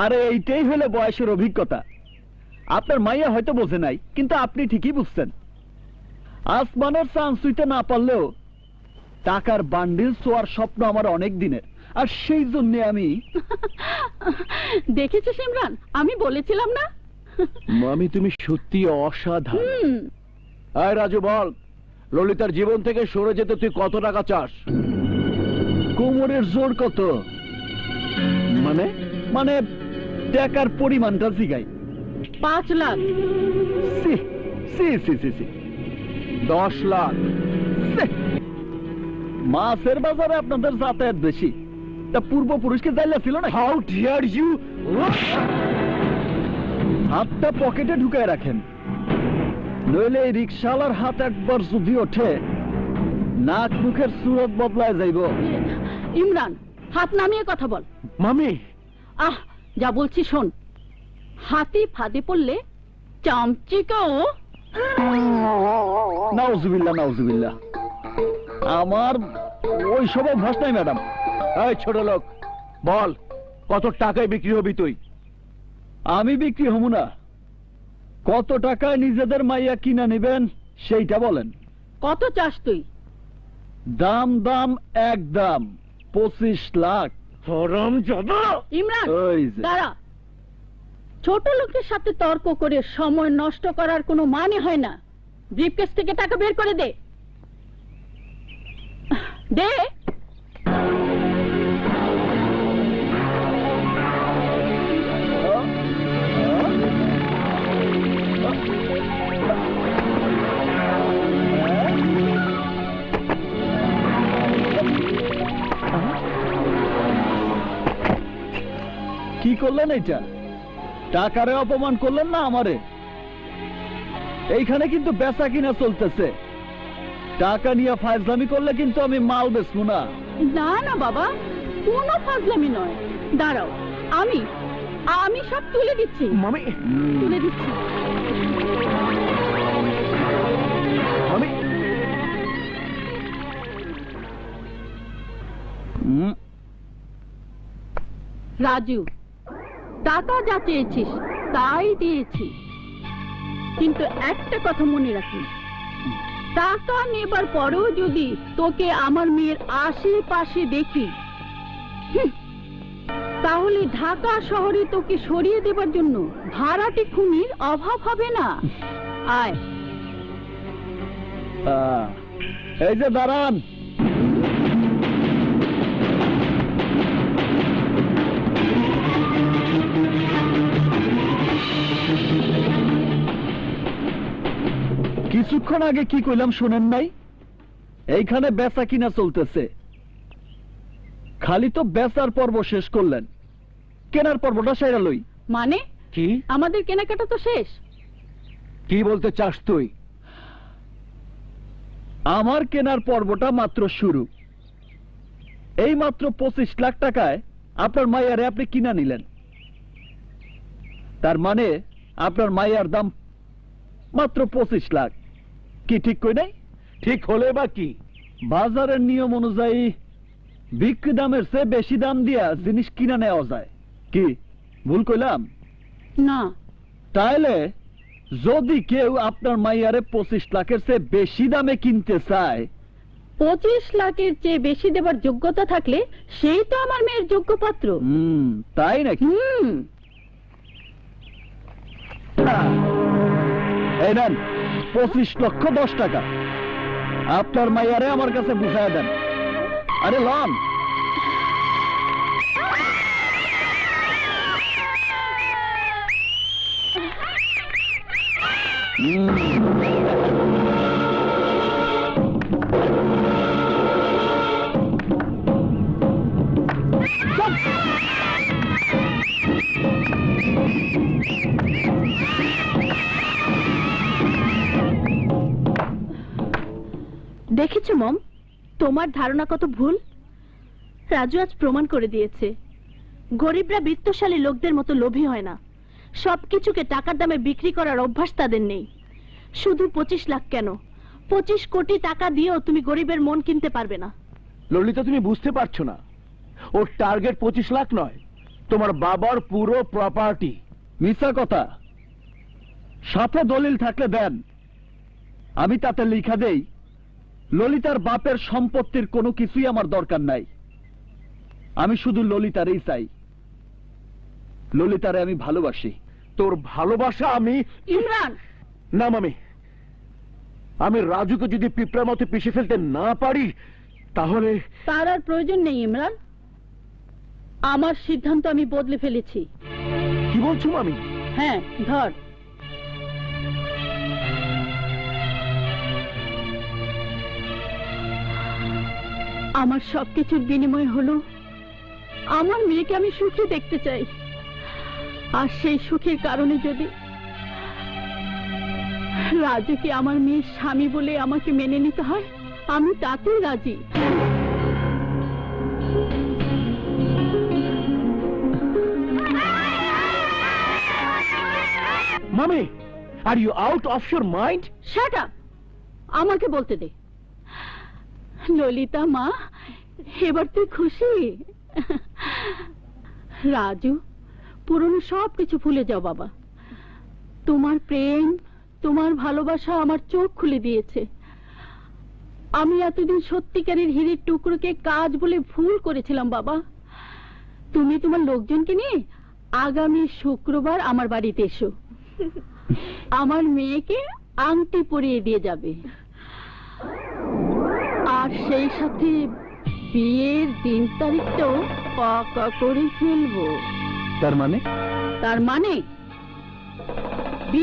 আরে এইটাই হলো বয়সের অভিজ্ঞতা। আপনার মাইয়া হয়তো বোঝে নাই, কিন্তু আপনি ঠিকই বুঝছেন। আসমানের চান্স হইতে না পারলেও টাকার বান্ডিল ছোঁয়ার স্বপ্ন আমার অনেক দিনের, আর সেই জন্য আমি দেখেছিস ইমরান, আমি বলেছিলাম না? মামি তুমি সত্যি অসাধারণ। আয় রাজু বল, ললিতার জীবন থেকে সরে যেতে তুই কত টাকা চাস? কোমরের জোর কত? মানে মানে টাকার পরিমাণটা জিগাই। 5 লাখ। সি সি সি সি সি 10 লাখ। মাছের বাজারে আপনাদের যাতায়াত বেশি, তা পূর্বপুরুষকে জাইলা ছিল না? How dare you! হাতটা পকেটে ঢুকায় রাখেন, নইলে এই রিক্সাওয়ালার হাত একবার যদি ওঠে নাক মুখের সুরত বদলায় যাইব। ইমরান, হাত নামিয়ে কথা বল। মামি আহ, যা বলছি শোন। হাতি ফাঁদে পড়লে চামচিকাও। নাউজুবিল্লাহ নাউজুবিল্লাহ, আমার ওই সব অভ্যাস নাই ম্যাডাম। এই ছোট লোক, বল কত টাকায় বিক্রি হবি তুই? আমি বিক্রি হব না, কত টাকায় নিজেদের মাইয়া কিনা নেবেন সেইটা বলেন। কত চাস তুই? দাম দাম একদম 25 লাখ। হারামজাদা! ইমরান ওই যে। দাঁড়া, ছোট লোকের সাথে তর্ক করে সময় নষ্ট করার কোনো মানে হয় না। ব্রিফকেস থেকে টাকা বের করে দে। দে। কি করলেন এটা? টাকারে অপমান করলেন না আমারে? এইখানে কিন্তু বেচা কিনা চলতেছে, টাকা নিয়ে ফাজলামি করলে কিন্তু আমি মাল বেচবো না। না না বাবা, কোনো ফাজলামি নয়। দাঁড়াও, আমি আমি সব তুলে দিচ্ছি। মামি তুলে দিচ্ছি। মামি রাজু, টাকা যা চেয়েছিস তাই দিয়েছি, কিন্তু একটা কথা মনে রাখিস, টাকা নেবার পরেও যদি তোকে আমার মেয়ের আশেপাশে দেখি, তাহলে ঢাকা শহরে তোকে সরিয়ে দেবার জন্য ভাড়াটে খুনির অভাব হবে না। আয়। এই যে দাঁড়ান, কিছুক্ষণ আগে কি কইলাম শোনেন নাই? এইখানে বেচা কিনা চলতেছে। খালি তো বেচার পর্ব শেষ করলেন, কেনার পর্বটা সেরা লই। মানে কি? আমাদের কেনাকাটা তো শেষ। কি বলতে চাস তুই? আমার কেনার পর্বটা মাত্র শুরু। এই মাত্র 25 লাখ টাকায় আপনার মাইয়ারে আপনি কিনা নিলেন। তার মানে আপনার মাইয়ার দাম মাত্র 25 লাখ। কি ঠিক কই নাই? ঠিক হলে বা কি? বাজারের নিয়ম অনুযায়ী বিক্রি দামের চেয়ে বেশি দাম দিয়া জিনিস কিনা নেওয়া যায়। কি ভুল কইলাম? না। তাইলে যদি কেউ আপনার মাইয়ারে 25 লাখের চেয়ে বেশি দামে কিনতে চায়, 25 লাখের চেয়ে বেশি দেবার যোগ্যতা থাকলে সেই তো আমার মেয়ের যোগ্য পাত্র। তাই নাকি? এই নেন 25 লক্ষ 10 টাকা, আপনার মাইয়ারে আমার কাছে বুঝায় দেন। আরে লন। দেখেছো মম, তোমার ধারণা কত ভুল। রাজু আজ প্রমাণ করে দিয়েছে গরিবরা বিত্তশালী লোকদের মতো লোভী হয় না। সবকিছুকে টাকার দামে বিক্রি করার অভ্যাস তাদের নেই। শুধু 25 লাখ কেন, 25 কোটি টাকা দিয়েও তুমি গরিবের মন কিনতে পারবে না। ললিতা, তুমি বুঝতে পারছো না, ওর টার্গেট 25 লাখ নয়, তোমার বাবার পুরো প্রপার্টি। মিথ্যা কথা, সাথে দলিল থাকলে দেন, আমি তাতে লিখা দেই ললিতার বাপের সম্পত্তির কোনো কিছুই আমার দরকার নাই। আমি শুধু ললিতারই চাই, ললিতারে আমি ভালোবাসি। তোর ভালোবাসা আমি ইমরান, না মামি, আমি রাজুকে যদি পিঁপড়ার মতো পিষে ফেলতে না পারি তাহলে তার আর প্রয়োজন নেই ইমরান। আমার সিদ্ধান্ত আমি বদলে ফেলেছি। কি বলছো মামি? হ্যাঁ, ধর। আমার সবকিছুর বিনিময় হলো আমার মেয়েকে আমি সুখী দেখতে চাই, আর সেই সুখের কারণে যদি রাজুকে আমার মেয়ের স্বামী বলে আমাকে মেনে নিতে হয়, আমি তাতেই রাজি। মামি, are you out of your mind? Shut up, আমাকে বলতে দে। ললিতা মা, এবার তুই খুশি? রাজু, পুরনো সব কিছু ভুলে যাও বাবা। তোমার প্রেম, তোমার ভালোবাসা আমার চোখ খুলে দিয়েছে। আমি এতদিন সত্যিকারের হীরের টুকরোকে কাজ বলে ভুল করেছিলাম বাবা। তুমি তোমার লোকজনকে নিয়ে আগামী শুক্রবার আমার বাড়িতে এসো। আমার মেয়েকে আংটি পরিয়ে দিয়ে যাবে, আর সেই সাথে বিয়ের দিন তারিখটাও পাকা করে ফেলবো। তার মানে? তার মানে